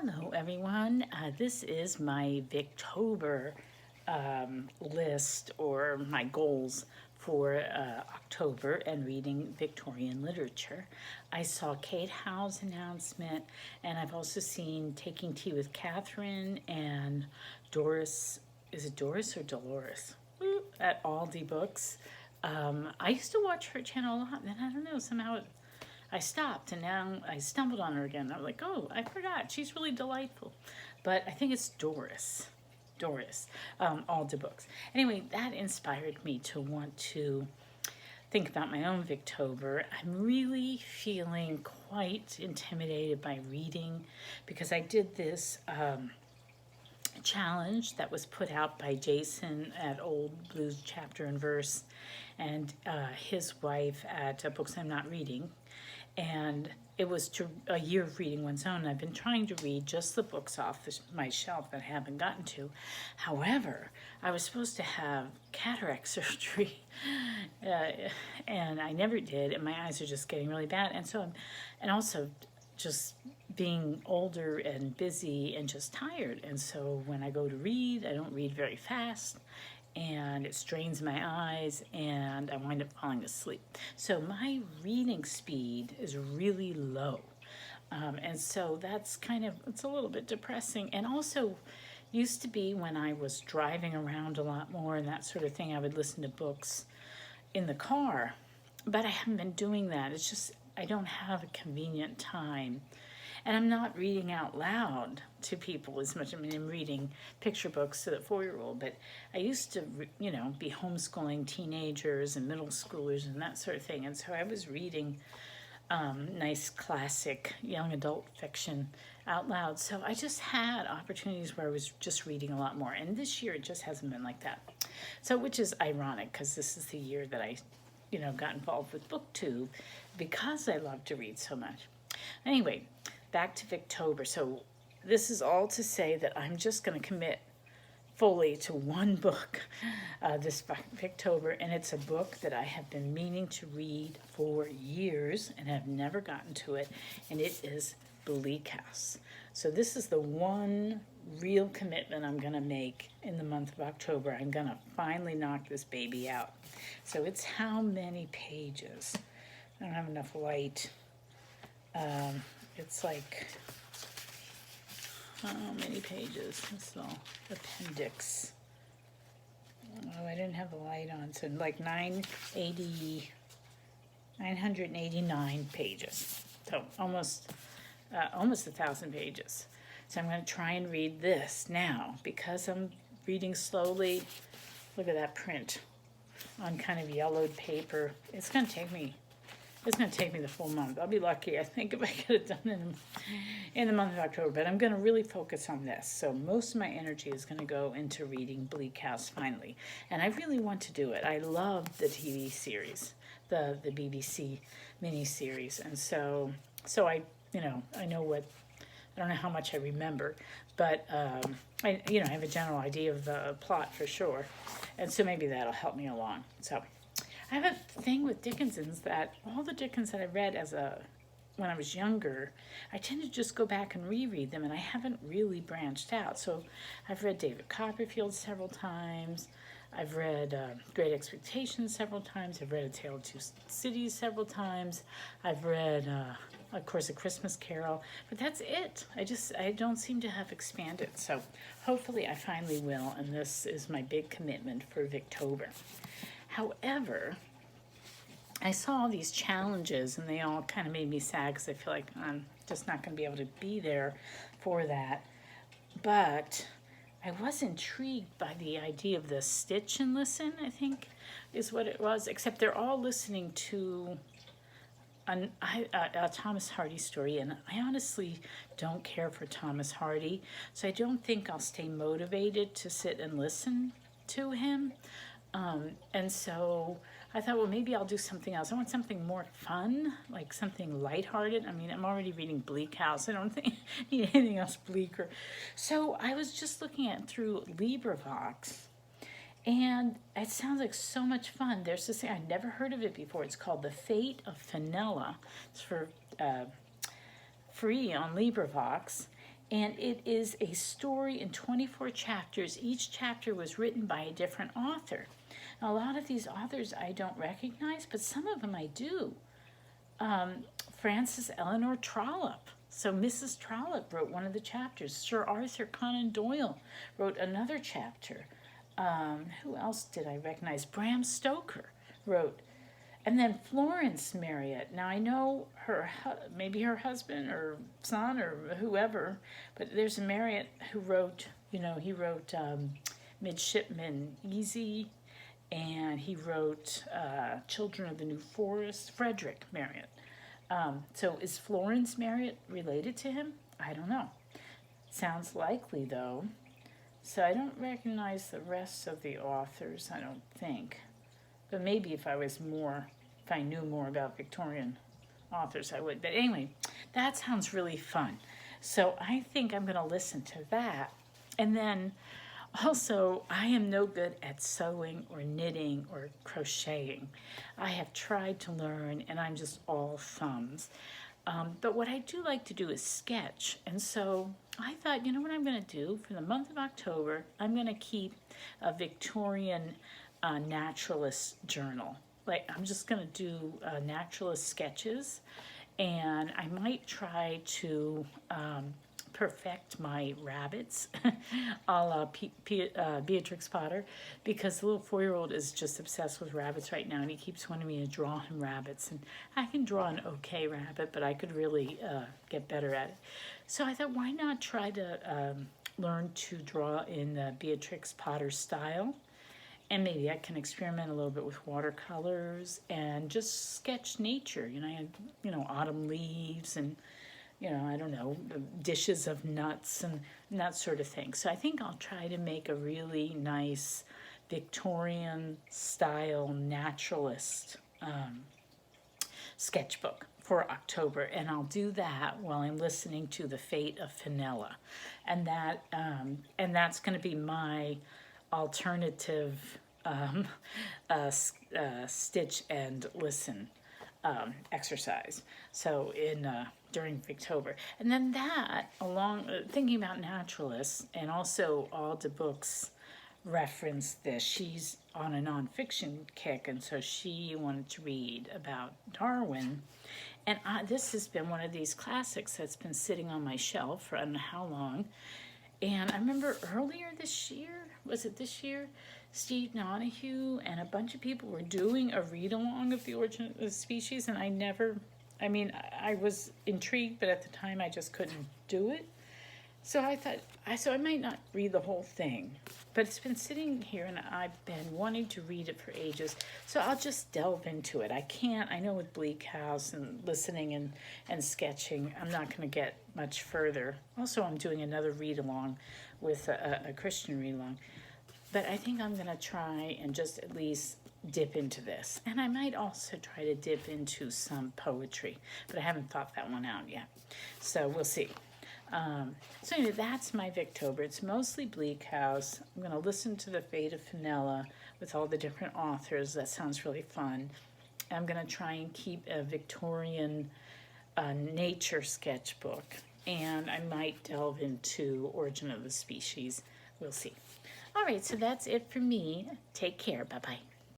Hello everyone, this is my Victober list or my goals for October and reading Victorian literature. I saw Kate Howe's announcement, and I've also seen Taking Tea with Catherine and Doris, is it Doris or Dolores? At Aldi Books. I used to watch her channel a lot, and I don't know, somehow I stopped, and now I stumbled on her again. I'm like, oh, I forgot. She's really delightful. But I think it's Doris. Aldi Books. Anyway, that inspired me to want to think about my own Victober. I'm really feeling quite intimidated by reading because I did this challenge that was put out by Jason at Old Blues Chapter and Verse and his wife at Books I'm Not Reading. And it was a year of reading one's own. I've been trying to read just the books off my shelf that I haven't gotten to. However, I was supposed to have cataract surgery, and I never did, and my eyes are just getting really bad. And also just being older and busy and just tired. And so when I go to read, I don't read very fast, and it strains my eyes, and I wind up falling asleep. So my reading speed is really low. And so that's it's a little bit depressing. And also, used to be when I was driving around a lot more and that sort of thing, I would listen to books in the car. But I haven't been doing that. It's just, I don't have a convenient time. And I'm not reading out loud to people as much. I mean, I'm reading picture books to the 4-year-old, but I used to, be homeschooling teenagers and middle schoolers and that sort of thing. And so I was reading nice classic young adult fiction out loud. So I just had opportunities where I was just reading a lot more. And this year it just hasn't been like that. So, which is ironic because this is the year that I, got involved with BookTube because I love to read so much. Anyway, back to Victober. So this is all to say that I'm just going to commit fully to one book this Victober, and it's a book that I have been meaning to read for years and have never gotten to it, and it is Bleak House. So this is the one real commitment I'm going to make in the month of October. I'm going to finally knock this baby out. So it's how many pages? I don't have enough light. It's like, how many pages? This little appendix. Oh, I didn't have the light on, so like 989 pages. So almost 1,000 pages. So I'm going to try and read this now because I'm reading slowly. Look at that print on kind of yellowed paper. It's going to take me the full month. I'll be lucky, I think, if I get it done in the month of October. But I'm going to really focus on this. So most of my energy is going to go into reading Bleak House finally. And I really want to do it. I love the TV series, the BBC miniseries. And so I don't know how much I remember, but I have a general idea of the plot for sure. And so maybe that'll help me along. So I have a thing with Dickinson's that all the Dickens that I read when I was younger, I tend to just go back and reread them, and I haven't really branched out. So I've read David Copperfield several times. I've read Great Expectations several times. I've read A Tale of Two Cities several times. I've read, of course, A Christmas Carol. But that's it. I don't seem to have expanded. So hopefully I finally will, and this is my big commitment for Victober. However, I saw all these challenges, and they all kind of made me sad because I feel like I'm just not going to be able to be there for that. But I was intrigued by the idea of the Stitch and Listen, I think is what it was, except they're all listening to a Thomas Hardy story, and I honestly don't care for Thomas Hardy, so I don't think I'll stay motivated to sit and listen to him. And so I thought, well, maybe I'll do something else. I want something more fun, like something lighthearted. I mean, I'm already reading Bleak House. I don't think I need anything else bleaker. So I was just looking at through LibriVox, and it sounds like so much fun. There's this thing, I'd never heard of it before. It's called The Fate of Fenella. It's for free on LibriVox. And it is a story in 24 chapters. Each chapter was written by a different author. Now, a lot of these authors I don't recognize, but some of them I do. Frances Eleanor Trollope. So Mrs. Trollope wrote one of the chapters. Sir Arthur Conan Doyle wrote another chapter. Who else did I recognize? Bram Stoker wrote. And then Florence Marriott. Now I know maybe her husband or son or whoever, but there's a Marriott who wrote, he wrote Midshipman Easy, and he wrote Children of the New Forest, Frederick Marriott. So is Florence Marriott related to him? I don't know. Sounds likely though. So I don't recognize the rest of the authors, I don't think. But maybe if I knew more about Victorian authors, I would. But anyway, that sounds really fun. So I think I'm going to listen to that. And then also, I am no good at sewing or knitting or crocheting. I have tried to learn, and I'm just all thumbs. But what I do like to do is sketch. And so I thought, you know what I'm going to do? For the month of October, I'm going to keep a Victorian naturalist journal. Like, I'm just going to do naturalist sketches, and I might try to perfect my rabbits a la Beatrix Potter, because the little 4-year-old is just obsessed with rabbits right now, and he keeps wanting me to draw him rabbits. And I can draw an okay rabbit, but I could really get better at it. So I thought, why not try to learn to draw in the Beatrix Potter style? And maybe I can experiment a little bit with watercolors and just sketch nature. Autumn leaves and, I don't know, dishes of nuts and that sort of thing. So I think I'll try to make a really nice Victorian style naturalist sketchbook for October. And I'll do that while I'm listening to The Fate of Fenella. And that's going to be my alternative stitch and listen exercise. So during Victober, and then that along thinking about naturalists, and also all the books reference this. She's on a nonfiction kick, and so she wanted to read about Darwin. And this has been one of these classics that's been sitting on my shelf for I don't know how long. And I remember earlier this year, was it this year? Steve Donahue and a bunch of people were doing a read-along of The Origin of the Species, and I was intrigued, but at the time I just couldn't do it. So I thought, I might not read the whole thing, but it's been sitting here and I've been wanting to read it for ages. So I'll just delve into it. I know with Bleak House and listening and sketching, I'm not going to get much further. Also, I'm doing another read-along with a Christian read-along. But I think I'm going to try and just at least dip into this. And I might also try to dip into some poetry, but I haven't thought that one out yet. So we'll see. So anyway, that's my Victober. It's mostly Bleak House. I'm going to listen to The Fate of Fenella with all the different authors. That sounds really fun. I'm going to try and keep a Victorian nature sketchbook. And I might delve into Origin of the Species. We'll see. All right, so that's it for me. Take care. Bye-bye.